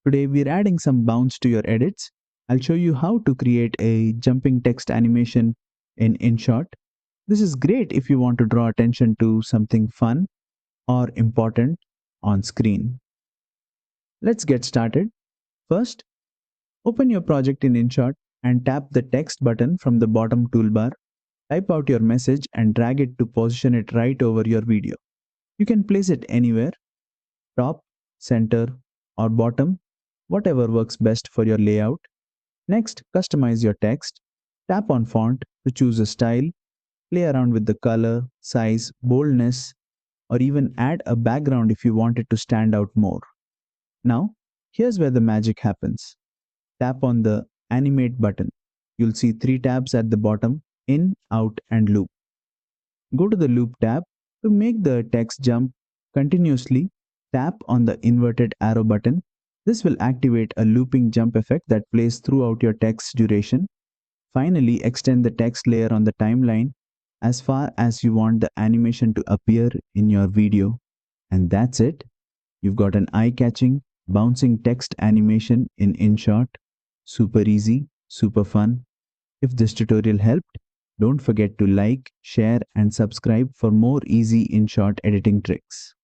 Today we're adding some bounce to your edits. I'll show you how to create a jumping text animation in InShot. This is great if you want to draw attention to something fun or important on screen. Let's get started. First, open your project in InShot and tap the text button from the bottom toolbar. Type out your message and drag it to position it right over your video. You can place it anywhere, top, center, or bottom, whatever works best for your layout. Next, customize your text. Tap on font to choose a style, play around with the color, size, boldness, or even add a background if you want it to stand out more. Now, here's where the magic happens. Tap on the Animate button. You'll see 3 tabs at the bottom: In, Out, and Loop. Go to the Loop tab. To make the text jump continuously, tap on the inverted arrow button. This will activate a looping jump effect that plays throughout your text duration. Finally, extend the text layer on the timeline as far as you want the animation to appear in your video. And that's it. You've got an eye-catching, bouncing text animation in InShot. Super easy, super fun. If this tutorial helped, don't forget to like, share, and subscribe for more easy InShot editing tricks.